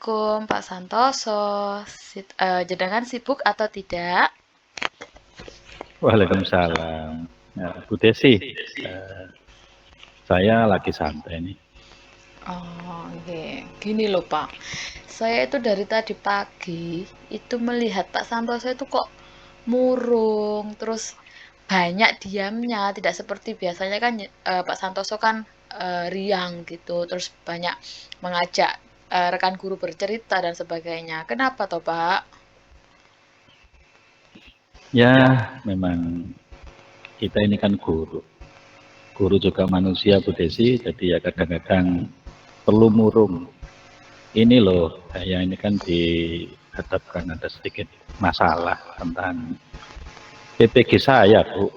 Assalamualaikum Pak Santoso. Jenengan sibuk atau tidak? Waalaikumsalam. Nah, Bu Desi, eh, saya lagi santai nih. Oh, oke. Gini loh Pak, saya itu dari tadi pagi itu melihat Pak Santoso itu kok murung, terus banyak diamnya, tidak seperti biasanya kan Pak Santoso kan riang gitu, terus banyak mengajak rekan guru bercerita dan sebagainya. Kenapa toh Pak? Ya, memang kita ini kan guru. Guru juga manusia, Bu Desi, jadi ya kadang-kadang perlu murung. Ini loh, saya ini kan dihadapkan ada sedikit masalah tentang PPG saya, Bu.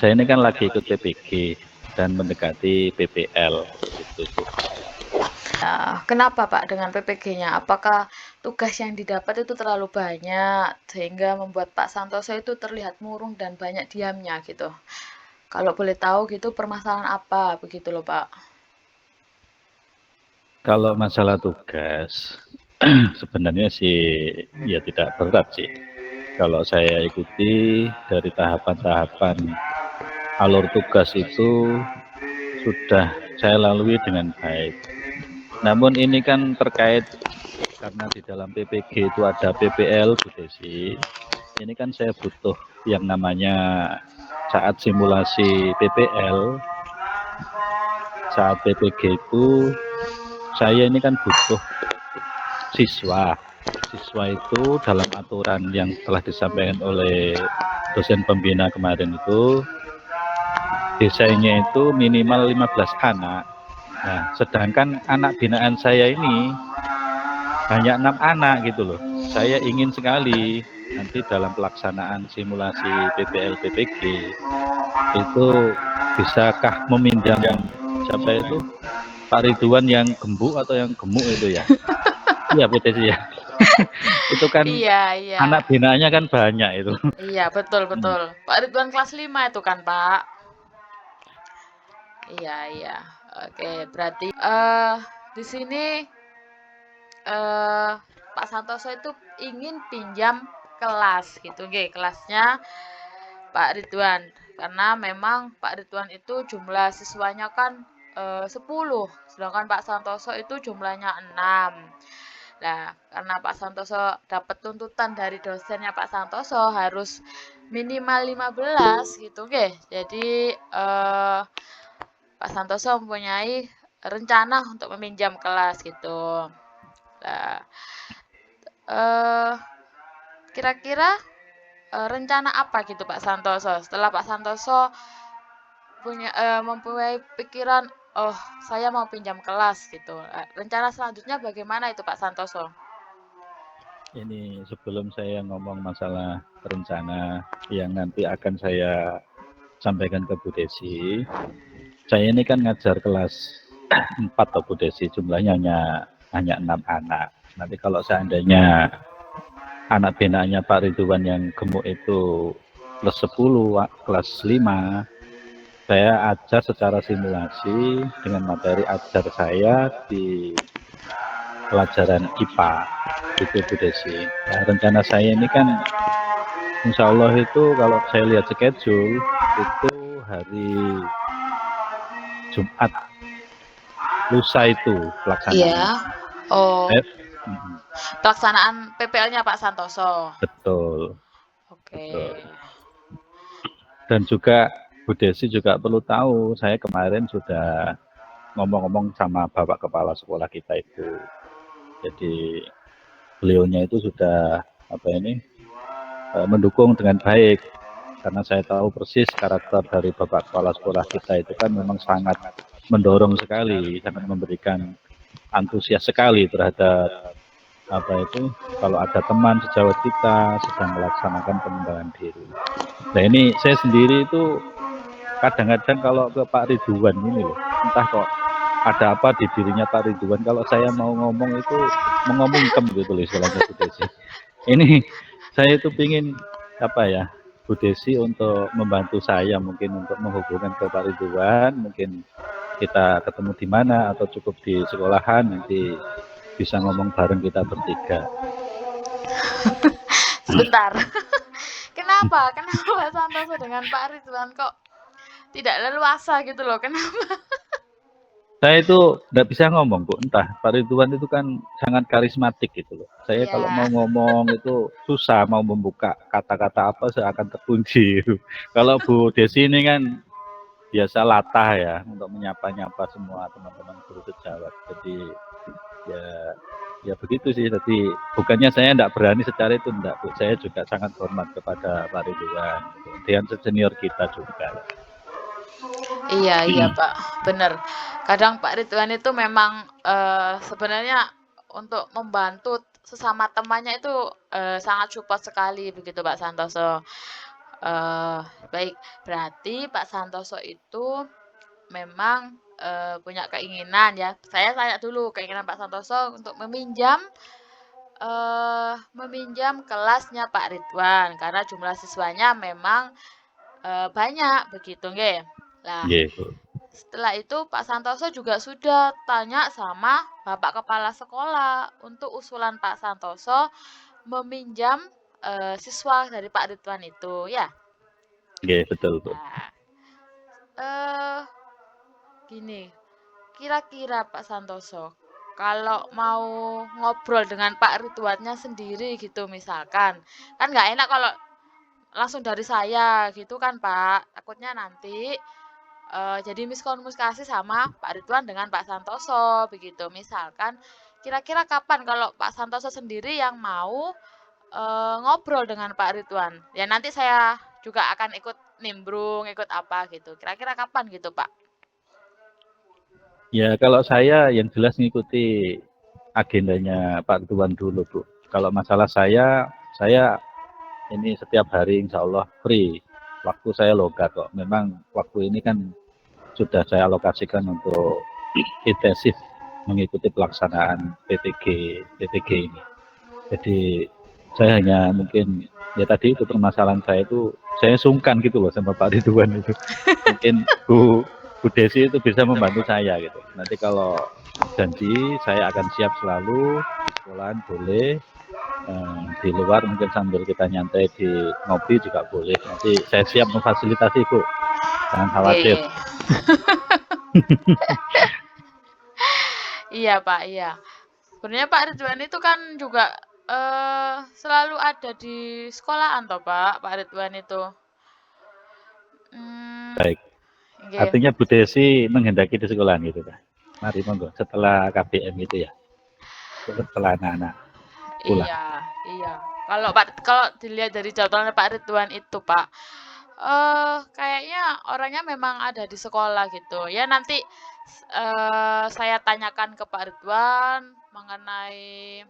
Saya ini kan lagi ikut PPG dan mendekati PPL, gitu, Bu. Kenapa Pak dengan PPG-nya? Apakah tugas yang didapat itu terlalu banyak sehingga membuat Pak Santoso itu terlihat murung dan banyak diamnya gitu? Kalau boleh tahu gitu permasalahan apa begitu loh Pak? Kalau masalah tugas, sebenarnya sih ya tidak berat sih. Kalau saya ikuti dari tahapan-tahapan alur tugas itu sudah saya lalui dengan baik. Namun ini kan terkait karena di dalam PPG itu ada PPL, Bu Desi. Ini kan saya butuh yang namanya saat simulasi PPL, saat PPG itu saya ini kan butuh siswa. Siswa itu dalam aturan yang telah disampaikan oleh dosen pembina kemarin itu desainnya itu minimal 15 anak. Nah, sedangkan anak binaan saya ini hanya 6 anak gitu loh. Saya ingin sekali nanti dalam pelaksanaan simulasi PPL PPG itu bisakah meminjam siapa itu Pak Ridwan yang gembuk atau yang gemuk itu ya? Iya, Bu Desi ya. Itu kan Iya, iya. anak binaannya kan banyak itu. Iya, betul betul. Pak Ridwan kelas 5 itu kan, Pak. Iya, iya. Oke, berarti di sini eh Pak Santoso itu ingin pinjam kelas gitu, kelasnya Pak Ridwan. Karena memang Pak Ridwan itu jumlah siswanya kan 10, sedangkan Pak Santoso itu jumlahnya 6. Nah, karena Pak Santoso dapat tuntutan dari dosennya Pak Santoso harus minimal 15 gitu, Jadi Pak Santoso mempunyai rencana untuk meminjam kelas gitu. Nah, eh kira-kira rencana apa gitu Pak Santoso? Setelah Pak Santoso mempunyai pikiran, oh saya mau pinjam kelas gitu. Rencana selanjutnya bagaimana itu Pak Santoso? Ini sebelum saya ngomong masalah rencana yang nanti akan saya sampaikan ke Bu Desi, saya ini kan ngajar kelas 4 atau Bu Desi, jumlahnya hanya 6 anak. Nanti kalau seandainya anak binaannya Pak Ridwan yang gemuk itu plus 10, kelas 5, saya ajar secara simulasi dengan materi ajar saya di pelajaran IPA, itu Bu Desi. Nah, rencana saya ini kan insya Allah itu kalau saya lihat schedule itu hari Jumat lusa itu pelaksanaan. Iya. Oh, Eh, pelaksanaan PPL-nya Pak Santoso. betul, Oke. betul. Dan juga Bu Desi juga perlu tahu, saya kemarin sudah ngomong-ngomong sama Bapak Kepala Sekolah kita itu. Jadi beliaunya itu sudah mendukung dengan baik, karena saya tahu persis karakter dari Bapak Kepala Sekolah kita itu kan memang sangat mendorong sekali, sangat memberikan antusias sekali terhadap kalau ada teman sejawat kita sedang melaksanakan pengembangan diri. Nah ini saya sendiri itu kadang-kadang kalau ke Pak Ridwan ini loh, entah kok ada apa di dirinya Pak Ridwan, kalau saya mau ngomong itu mengomongkem gitu loh istilahnya Bu Desi. Ini saya itu pingin Bu Desi untuk membantu saya mungkin untuk menghubungkan ke Pak Ridwan, mungkin kita ketemu di mana atau cukup di sekolahan nanti bisa ngomong bareng kita bertiga. Sebentar. Kenapa? Kenapa Pak Santoso dengan Pak Ridwan kok tidak leluasa gitu loh? Kenapa? Saya itu nggak bisa ngomong, Bu. Entah, Pak Ridwan itu kan sangat karismatik gitu loh. Saya kalau mau Ya, ngomong itu susah, mau membuka kata-kata apa saya akan terkunci. Kalau Bu Desi ini kan biasa latah ya untuk menyapa-nyapa semua teman-teman guru sejawat. Jadi ya ya begitu sih. Jadi bukannya saya tidak berani secara itu enggak, Bu. Saya juga sangat hormat kepada Pak Ridwan. Gitu. Dia senior kita juga. iya Pak, bener. Kadang Pak Ridwan itu memang sebenarnya untuk membantu sesama temannya itu sangat support sekali begitu Pak Santoso. Eh, baik, berarti Pak Santoso itu memang punya keinginan ya. Saya tanya dulu keinginan Pak Santoso untuk meminjam kelasnya Pak Ridwan karena jumlah siswanya memang banyak begitu nggih. Lah, Nggih, Bu. setelah itu Pak Santoso juga sudah tanya sama Bapak Kepala Sekolah untuk usulan Pak Santoso meminjam siswa dari Pak Ridwan itu ya. Nggih, betul, Bu. Nah, eh gini, kira-kira Pak Santoso, kalau mau ngobrol dengan Pak Ridwannya sendiri gitu misalkan, kan nggak enak kalau langsung dari saya gitu kan Pak. Takutnya nanti jadi miskomunikasi sama Pak Ridwan dengan Pak Santoso begitu. Misalkan kira-kira kapan kalau Pak Santoso sendiri yang mau ngobrol dengan Pak Ridwan? Ya nanti saya juga akan ikut nimbrung, ikut apa gitu. Kira-kira kapan gitu Pak? Ya, kalau saya yang jelas ngikuti agendanya Pak Ridwan dulu, Bu. Kalau masalah saya ini setiap hari insya Allah free. Waktu saya longgar kok. Memang waktu ini kan sudah saya alokasikan untuk intensif mengikuti pelaksanaan PTG ini. Jadi saya hanya mungkin ya tadi itu permasalahan saya itu saya sungkan gitu loh sama Pak Ridwan itu. Mungkin Bu Desi itu bisa membantu saya gitu. Nanti kalau janji saya akan siap selalu sekolahan boleh di luar mungkin sambil kita nyantai di ngopi juga boleh. Nanti saya siap memfasilitasi Bu. Jangan khawatir. Oke. Iya Pak, iya. Sebenarnya Pak Ridwan itu kan juga selalu ada di sekolahan toh Pak Ridwan itu. Hmm, Baik. nggih. Artinya Bu Desi menghendaki di sekolahan gitu kan. Mari monggo setelah KBM itu ya. Setelah anak-anak pulang. Iya, iya. Kalau dilihat dari jadwalnya Pak Ridwan itu Pak, kayaknya orangnya memang ada di sekolah gitu. Ya nanti saya tanyakan ke Pak Ridwan mengenai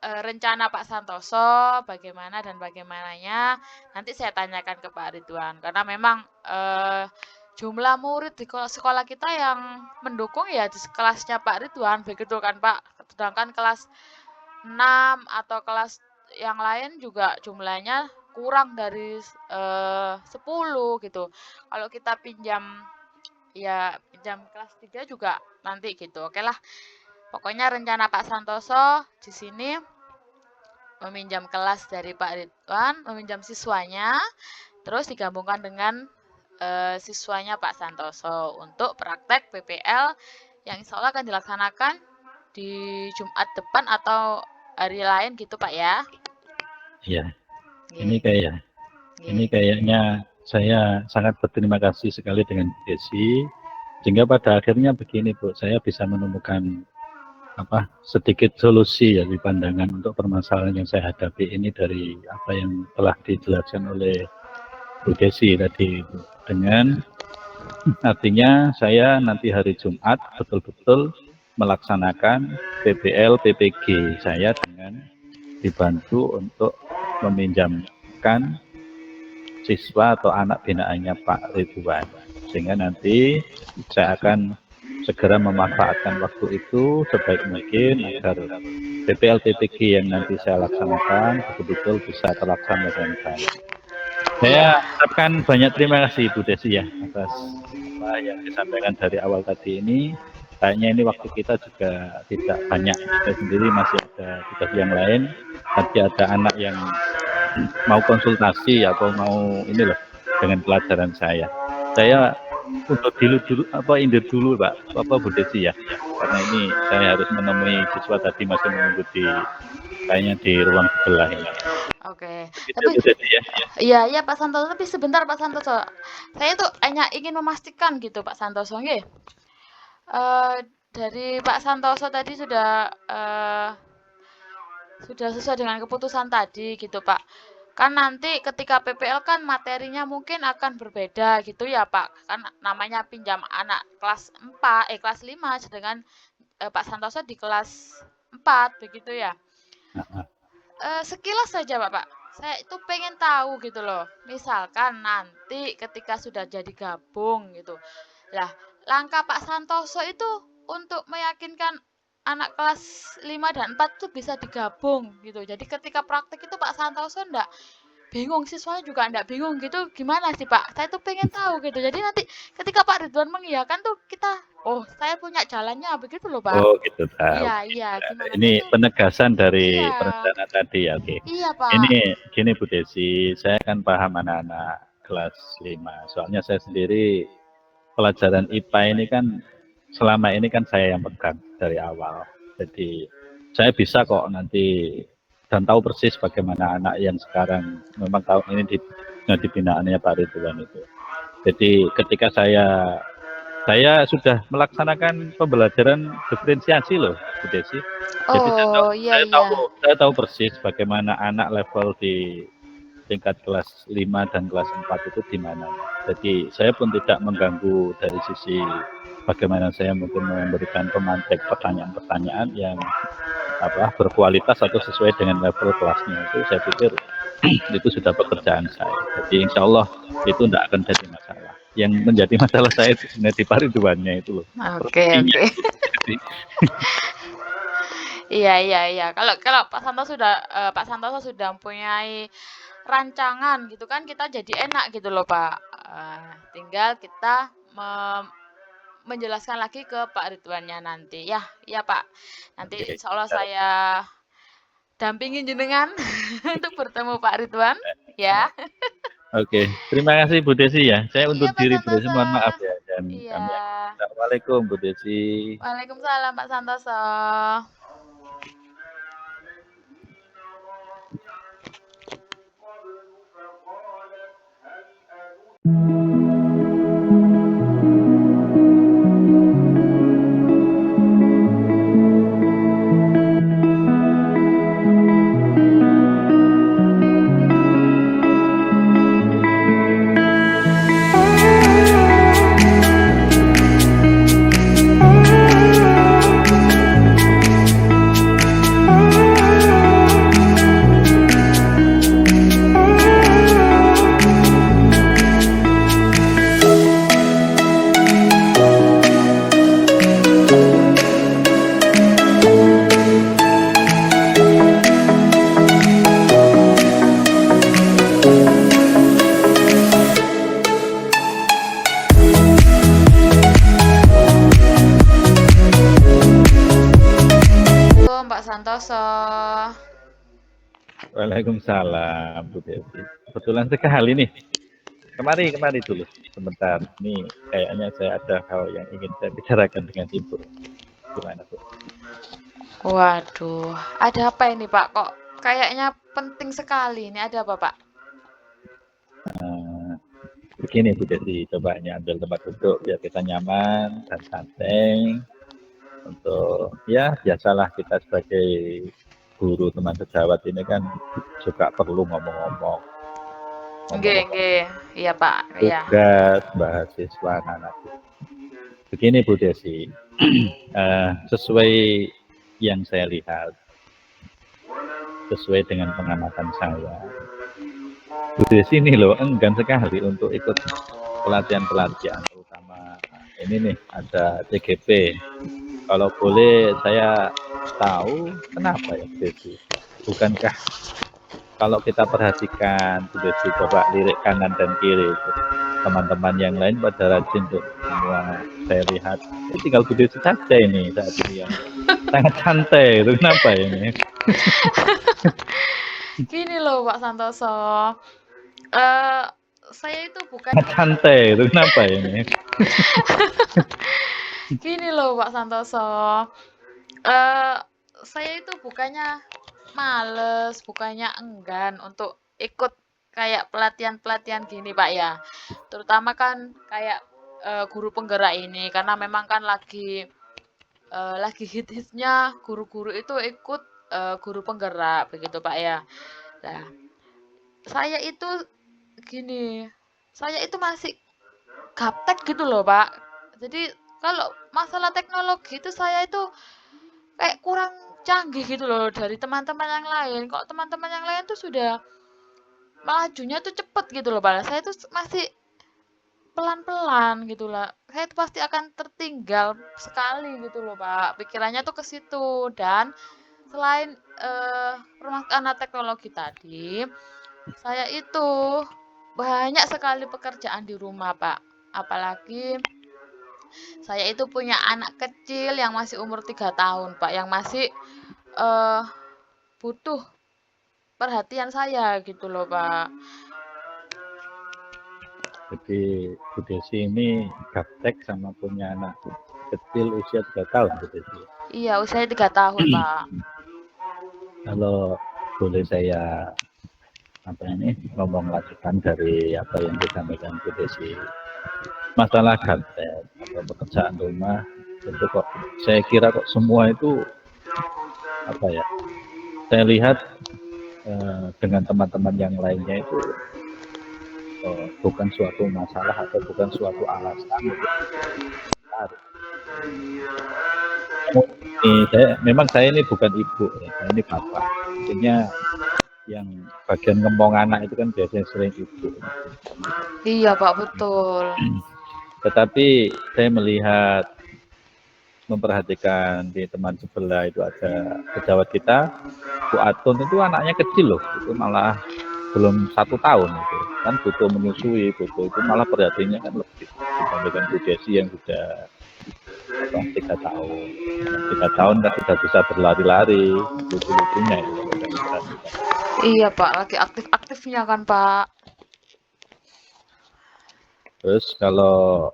rencana Pak Santoso bagaimana dan bagaimananya nanti saya tanyakan ke Pak Ridwan karena memang jumlah murid di sekolah kita yang mendukung ya di kelasnya Pak Ridwan begitu kan Pak, sedangkan kelas 6 atau kelas yang lain juga jumlahnya kurang dari 10 gitu. Kalau kita pinjam ya pinjam kelas 3 juga nanti gitu. Oke lah. Pokoknya rencana Pak Santoso di sini meminjam kelas dari Pak Ridwan, meminjam siswanya, terus digabungkan dengan siswanya Pak Santoso untuk praktek PPL yang insya Allah akan dilaksanakan di Jumat depan atau hari lain gitu Pak ya. Iya. Ini Nggih, kayak ini nggih. kayaknya saya sangat berterima kasih sekali dengan Bu Desi sehingga pada akhirnya begini Bu, saya bisa menemukan sedikit solusi ya di pandangan untuk permasalahan yang saya hadapi ini dari apa yang telah dijelaskan oleh Bu Desi tadi itu. Dengan artinya saya nanti hari Jumat betul-betul melaksanakan PPL PPG saya dengan dibantu untuk meminjamkan siswa atau anak binaannya Pak Ridwan. Sehingga nanti saya akan segera memanfaatkan waktu itu sebaik mungkin agar PPL PPG yang nanti saya laksanakan betul-betul bisa terlaksana dengan baik. Saya Iya. ucapkan banyak terima kasih Bu Desi ya atas apa yang disampaikan dari awal tadi ini. kayaknya ini waktu kita juga tidak banyak. Saya sendiri masih ada tugas yang lain. Tadi ada anak yang mau konsultasi atau mau ini loh dengan pelajaran saya. Saya untuk indir dulu Pak, Bu Desi ya. Karena ini saya harus menemui siswa tadi masih menunggu kayaknya di ruang sebelah ini. Oke. Begitu, Tapi Bu Desi ya. iya Pak Santoso, tapi sebentar Pak Santoso. Saya tuh hanya ingin memastikan gitu Pak Santoso nggih. Dari Pak Santoso tadi sudah sesuai dengan keputusan tadi gitu Pak. Kan nanti ketika PPL kan materinya mungkin akan berbeda gitu ya Pak. Kan namanya pinjam anak kelas 4, kelas 5 sedangkan Pak Santoso di kelas 4 begitu ya. Sekilas saja Pak. Saya itu pengen tahu gitu loh. Misalkan nanti ketika sudah jadi gabung gitu. Lah, langkah Pak Santoso itu untuk meyakinkan anak kelas 5 dan 4 tuh bisa digabung gitu. Jadi ketika praktek itu Pak Santoso enggak bingung, siswanya juga enggak bingung gitu. Gimana sih Pak? Saya tuh pengen tahu gitu. Jadi nanti ketika Pak Ridwan mengiyakan tuh kita, oh saya punya jalannya begitu loh Pak. Oh gitu Pak. Iya, gimana Ini itu? penegasan dari Iya. perencana tadi ya, oke. Iya Pak. Ini gini Bu Desi, saya kan paham anak-anak kelas 5. Soalnya saya sendiri pelajaran IPA ini kan selama ini kan saya yang pegang dari awal. Jadi saya bisa kok nanti dan tahu persis bagaimana anak yang sekarang memang tahun ini di binaannya Pak Ridwan itu. Jadi ketika saya sudah melaksanakan pembelajaran diferensiasi loh, Bu Desi. Jadi saya tahu persis bagaimana anak level di tingkat kelas 5 dan kelas 4 itu di mana. Jadi saya pun tidak mengganggu dari sisi bagaimana saya mungkin memberikan pemantik pertanyaan-pertanyaan yang berkualitas atau sesuai dengan level kelasnya. Itu saya pikir itu sudah pekerjaan saya. Jadi insya Allah itu tidak akan jadi masalah. Yang menjadi masalah saya itu sebenarnya di Pak Ridwannya itu loh. Oke. Iya. Kalau Pak Santoso sudah mempunyai rancangan gitu kan kita jadi enak gitu loh Pak. Tinggal kita menjelaskan lagi ke Pak Ridwannya nanti ya. Iya Pak. Nanti insya Allah saya dampingin jenengan untuk bertemu Pak Ridwan ya. Oke, terima kasih Bu Desi ya. Saya undur diri Bu Desi, mohon maaf ya. Dan kami Assalamualaikum Bu Desi. Waalaikumsalam Pak Santoso. Santoso. Waalaikumsalam Bu Desi. Kebetulan sekali nih. Kemari dulu sebentar. Ini kayaknya saya ada hal yang ingin saya bicarakan dengan Ibu. Gimana Bu? Waduh, ada apa ini Pak? Kok kayaknya penting sekali. Ini ada apa Pak? Begini Bu Desi, coba ini ambil tempat duduk biar kita nyaman dan santai. Untuk ya biasalah kita sebagai guru teman sejawat ini kan juga perlu ngomong-ngomong. Oke, iya Pak. Tugas mahasiswa anak. Begini Bu Desi, sesuai yang saya lihat, sesuai dengan pengamatan saya, Bu Desi ini loh enggan sekali untuk ikut pelatihan-pelatihan, terutama ini nih ada TGP. Kalau boleh saya tahu kenapa ya Bu Desi? Bukankah kalau kita perhatikan Bu Desi coba lirik kanan dan kiri teman-teman yang lain pada rajin untuk semua saya lihat tinggal Bu Desi saja ini saat ini yang sangat santai. Itu kenapa ini? Gini loh Pak Santoso, eh saya itu bukan Sangat santai. Itu kenapa ini? gini loh Pak Santoso, eh saya itu bukannya males, bukannya enggan untuk ikut kayak pelatihan-pelatihan gini Pak ya. Terutama kan kayak guru penggerak ini karena memang kan lagi hit-hitnya guru-guru itu ikut guru penggerak begitu Pak ya. Nah, saya itu gini, saya itu masih gaptek gitu loh Pak. Jadi kalau masalah teknologi itu saya itu kayak kurang canggih gitu loh dari teman-teman yang lain. Kok teman-teman yang lain tuh sudah melajunya tuh cepet gitu loh Pak. Saya tuh masih pelan-pelan gitu lah. Saya tuh pasti akan tertinggal sekali gitu loh Pak. Pikirannya tuh ke situ dan selain karena teknologi tadi, saya itu banyak sekali pekerjaan di rumah Pak. Apalagi saya itu punya anak kecil yang masih umur 3 tahun Pak, yang masih eh butuh perhatian saya gitu loh Pak. Jadi Bu Desi ini gaptek sama punya anak kecil usia 3 tahun Bu Desi. Iya, usia 3 tahun Pak. Kalau boleh saya ngomong lanjutan dari apa yang disampaikan Bu Desi, masalah gaptek atau pekerjaan rumah itu kok saya kira kok semua itu saya lihat dengan teman-teman yang lainnya itu bukan suatu masalah atau bukan suatu alasan saya ini bukan ibu ya, saya ini bapak. Artinya yang bagian ngomong anak itu kan biasanya sering ibu. Iya Pak, betul. Tetapi saya melihat memperhatikan di teman sebelah itu ada pejabat kita, Bu Atun itu anaknya kecil loh, itu malah belum 1 tahun itu kan butuh menyusui, butuh itu malah perhatiannya kan lebih dibandingkan Bu Desi yang sudah 3 tahun. 3 tahun kan sudah bisa berlari-lari, lucu-lucunya itu. Iya Pak, lagi aktif-aktifnya kan Pak. Terus kalau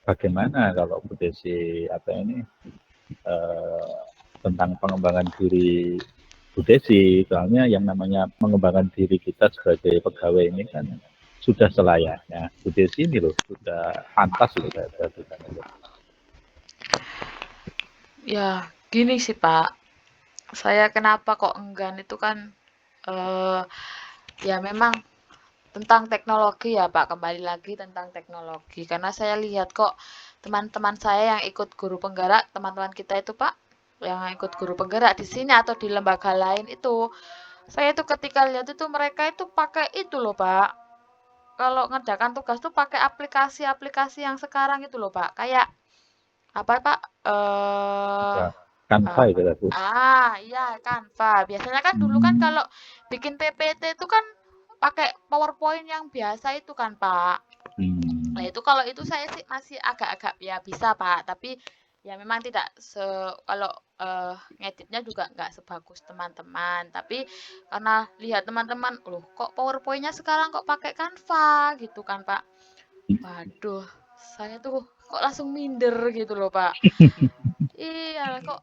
bagaimana kalau Bu Desi tentang pengembangan diri Bu Desi, soalnya yang namanya mengembangkan diri kita sebagai pegawai ini kan sudah selayaknya. Bu Desi ini loh sudah pantas loh saya perhatikan itu. Ya, gini sih Pak. Saya kenapa kok enggan itu kan ya memang tentang teknologi ya Pak, kembali lagi tentang teknologi. Karena saya lihat kok teman-teman saya yang ikut guru penggerak, teman-teman kita itu Pak, yang ikut guru penggerak di sini atau di lembaga lain itu, saya itu ketika lihat itu mereka itu pakai itu loh Pak. Kalau ngerjakan tugas tuh pakai aplikasi-aplikasi yang sekarang itu loh Pak. Kayak apa Pak? Ya, Canva itu Bu. Iya Canva. Biasanya kan dulu kan kalau bikin PPT itu kan pakai PowerPoint yang biasa itu kan Pak. Nah itu kalau itu saya sih masih agak-agak ya bisa Pak, tapi ya memang tidak kalau ngeditnya juga nggak sebagus teman-teman. Tapi karena lihat teman-teman, loh kok PowerPoint-nya sekarang kok pakai Canva gitu kan Pak. Waduh, saya tuh kok langsung minder gitu loh Pak. Iya kok,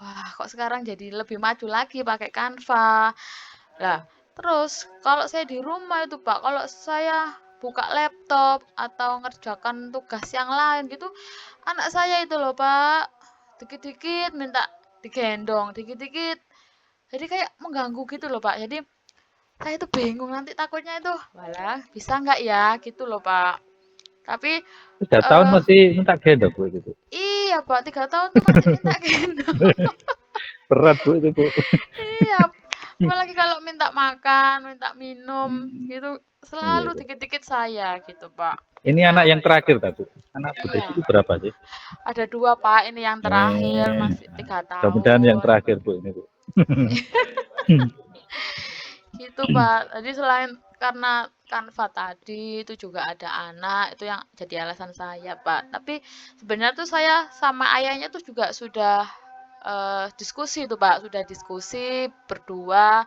wah kok sekarang jadi lebih maju lagi pakai Canva. Lah, terus kalau saya di rumah itu Pak, kalau saya buka laptop atau ngerjakan tugas yang lain gitu, anak saya itu loh Pak, dikit-dikit minta digendong, dikit-dikit. Jadi kayak mengganggu gitu loh Pak. Jadi saya itu bingung nanti takutnya itu, walah bisa nggak ya gitu loh Pak. Tapi 3 tahun eh masih minta gendong Bu gitu. iya Pak, 3 tahun tuh masih minta gendong. Berat Bu itu Bu. Iya, apalagi kalau minta makan, minta minum gitu, Iya, selalu Bu. dikit-dikit saya gitu, Pak. Ini anak yang terakhir Bu. Anak Bu Desi Iya, itu berapa sih? ada 2, Pak. Ini yang terakhir Eh, masih 3 mudah-mudahan yang tahun. terakhir Bu ini Bu. Gitu, Pak. Jadi selain karena Canva tadi itu juga ada anak, itu yang jadi alasan saya, Pak. Tapi sebenarnya tuh saya sama ayahnya tuh juga sudah diskusi tuh, Pak, sudah diskusi berdua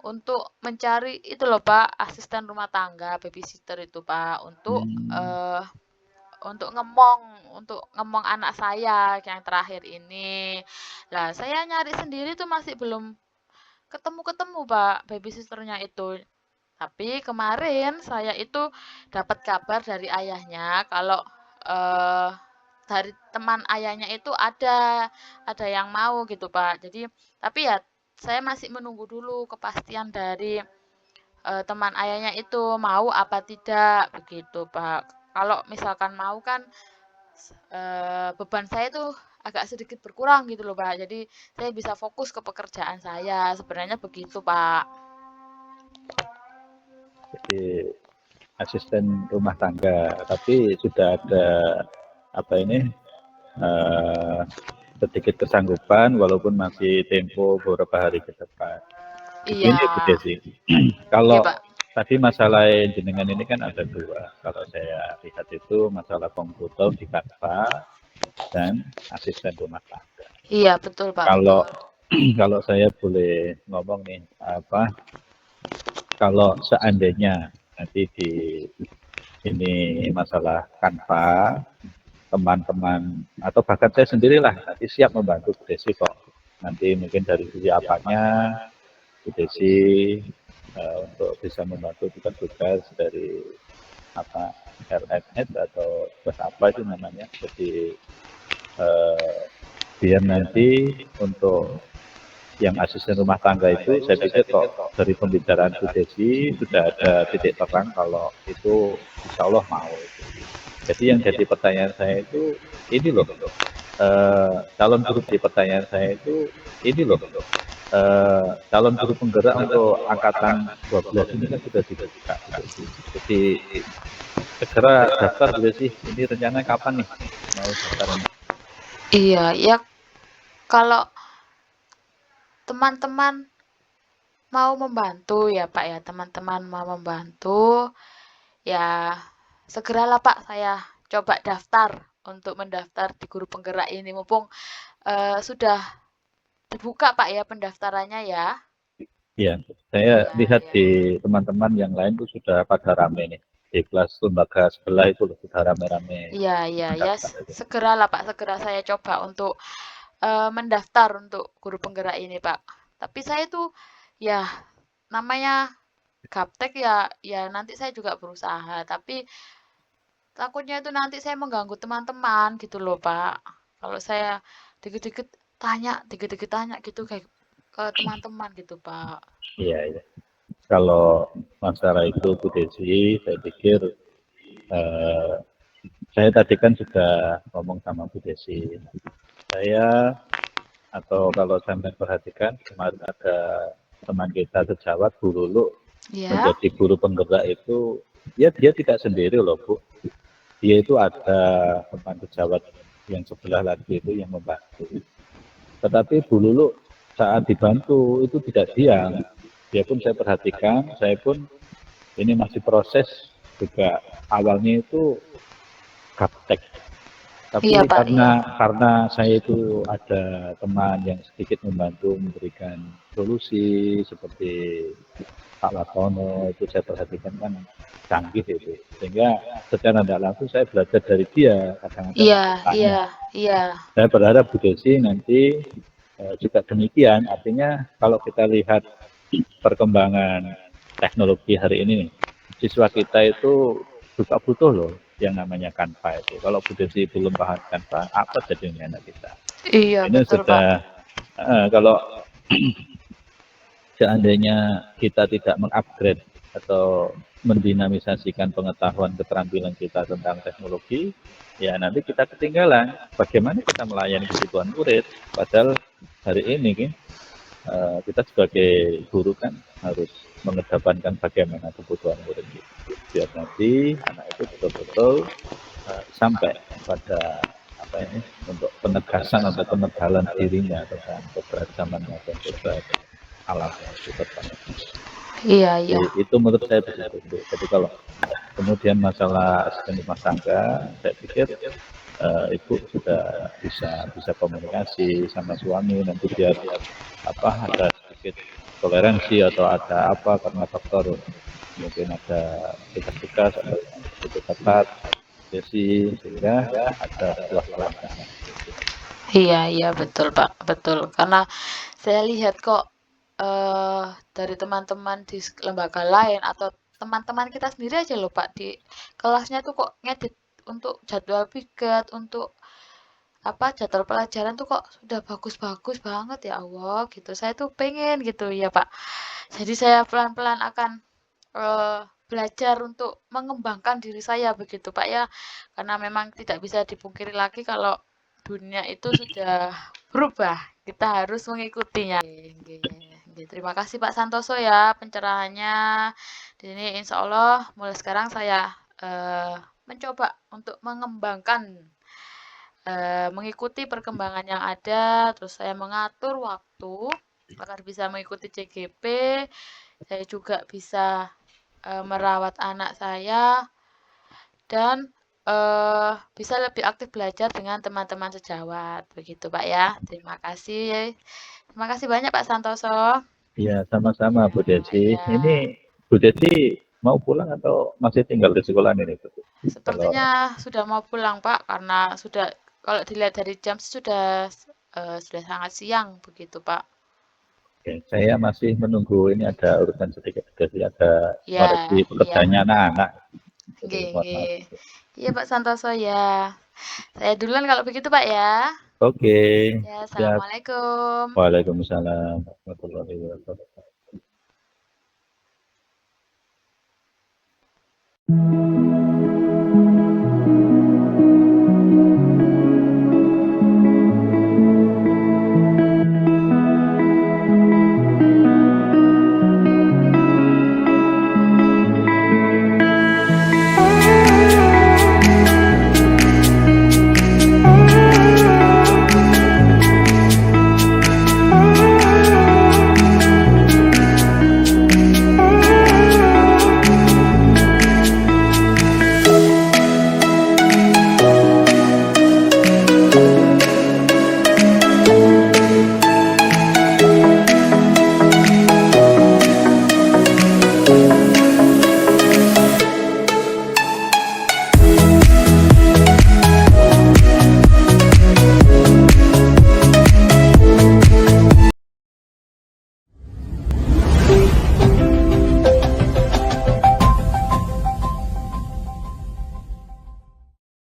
untuk mencari itu loh, Pak, asisten rumah tangga, babysitter itu, Pak, Hmm. untuk ngemong anak saya yang terakhir ini. Lah, saya nyari sendiri tuh masih belum ketemu-ketemu, Pak, babysitternya itu. Tapi kemarin saya itu dapat kabar dari ayahnya kalau eh, dari teman ayahnya itu ada yang mau gitu, Pak. Jadi tapi ya saya masih menunggu dulu kepastian dari teman ayahnya itu mau apa tidak begitu, Pak. Kalau misalkan mau kan beban saya itu agak sedikit berkurang gitu loh, Pak. Jadi saya bisa fokus ke pekerjaan saya. Sebenarnya begitu, Pak. Jadi asisten rumah tangga, tapi sudah ada apa ini eh, sedikit kesanggupan walaupun masih tempo beberapa hari ke depan. Iya. Begini Bu Desi, Iya, kalau Pak. tadi masalah jenengan ini kan ada dua. Kalau saya lihat itu masalah komputer di Canva dan asisten rumah tangga. Iya, betul, Pak, Kalau betul. kalau saya boleh ngomong nih, apa kalau seandainya nanti di ini masalah Canva, teman-teman atau bahkan saya sendirilah nanti siap membantu Bu Desi kok. Nanti mungkin dari sisi apanya Bu Desi untuk bisa membantu tugas-tugas dari apa LMS atau tugas apa itu namanya. Jadi eh, biar nanti untuk yang asisten rumah tangga itu saya pikir kok dari pembicaraan Bu Desi sudah ada titik terang kalau itu insya Allah mau. Jadi yang jadi pertanyaan saya itu ini loh, calon guru di pertanyaan saya itu ini loh, calon guru penggerak untuk angkatan 12 ini kan sudah dibuka. Jadi segera daftar juga sih. Ini rencana kapan nih mau daftar ini? Iya, ya kalau teman-teman mau membantu ya Pak ya, teman-teman mau membantu, ya segeralah Pak saya coba daftar untuk mendaftar di guru penggerak ini mumpung sudah dibuka Pak ya pendaftarannya ya. Ya, saya Iya, lihat iya. di teman-teman yang lain tuh sudah pada rame nih. Di kelas lembaga sebelah itu sudah rame-rame Iya, iya, ya mendaftar itu. segeralah Pak, segera saya coba untuk mendaftar untuk guru penggerak ini Pak. Tapi saya tuh ya namanya gaptek ya ya nanti saya juga berusaha, tapi takutnya itu nanti saya mengganggu teman-teman gitu loh, Pak. Kalau saya dikit-dikit tanya gitu kayak ke teman-teman gitu, Pak. Iya, iya. Kalau masalah itu Bu Desi, saya pikir eh, saya tadi kan sudah ngomong sama Bu Desi. Saya atau kalau sampai perhatikan kemarin ada teman kita sejawat Bu Lulu Ya, menjadi guru penggerak itu, ya dia tidak sendiri loh Bu. Dia itu ada teman sejawat yang sebelah lagi itu yang membantu. Tetapi Bu Lulu saat dibantu itu tidak diam. Dia pun saya perhatikan, saya pun ini masih proses juga awalnya itu gaptek. iya, Tapi Pak, iya. karena saya itu ada teman yang sedikit membantu memberikan solusi seperti Pak Latono itu saya perhatikan kan canggih itu. Sehingga secara tidak langsung saya belajar dari dia, kadang-kadang Iya, aku iya, tanya. iya. Saya berharap Bu Desi nanti juga demikian. Artinya kalau kita lihat perkembangan teknologi hari ini, siswa kita itu juga butuh loh yang namanya Canva itu. Kalau Bu Desi belum paham Canva, apa jadinya anak kita? Iya, Ini betul, Pak. sudah kalau seandainya kita tidak mengupgrade atau mendinamisasikan pengetahuan keterampilan kita tentang teknologi, ya nanti kita ketinggalan. Bagaimana kita melayani kebutuhan murid? Padahal hari ini kita sebagai guru kan harus mengedepankan bagaimana kebutuhan murid kita. Biar nanti anak itu betul-betul sampai pada apa ini untuk penegasan atau penegalan dirinya tentang keberagamannya dan keberadaan alamnya itu terpenuhi. Iya, iya. Itu menurut saya begitu, Bu. Jadi kalau kemudian masalah asisten rumah tangga, saya pikir ibu juga bisa bisa komunikasi sama suami nanti biar apa ada sedikit toleransi atau ada apa karena faktor mungkin ada tugas-tugas atau itu ketat jadi sehingga ada sebuah kelangkaan. Iya, iya, betul, Pak, betul. Karena saya lihat kok eh dari teman-teman di lembaga lain atau teman-teman kita sendiri aja loh, Pak, di kelasnya tuh kok ngedit untuk jadwal piket, untuk apa jadwal pelajaran tuh kok sudah bagus-bagus banget ya Allah gitu. Saya tuh pengen gitu ya, Pak. Jadi saya pelan-pelan akan belajar untuk mengembangkan diri saya begitu, Pak, ya. Karena memang tidak bisa dipungkiri lagi kalau dunia itu sudah berubah. Kita harus mengikutinya. Oke, oke. Terima kasih Pak Santoso ya pencerahannya. Di sini insya Allah mulai sekarang saya mencoba untuk mengembangkan, mengikuti perkembangan yang ada, terus saya mengatur waktu agar bisa mengikuti CGP. Saya juga bisa merawat anak saya dan bisa lebih aktif belajar dengan teman-teman sejawat. Begitu, Pak ya. Terima kasih. Terima kasih banyak Pak Santoso. Ya sama-sama Bu Desi. Ini Ya, Bu Desi mau pulang atau masih tinggal di sekolah ini Bu? Kalau sepertinya sudah mau pulang, Pak, karena sudah kalau dilihat dari jam sudah sangat siang begitu, Pak. ya, saya masih menunggu ini ada urusan sedikit jadi ada Ya, koreksi iya. pekerjaannya anak-anak. Jadi Nggih, mohon maaf. nggih. Iya, Pak Santoso ya. Saya duluan kalau begitu, Pak ya. Oke, Ya, siap. assalamualaikum. Waalaikumsalam warahmatullahi wabarakatuh.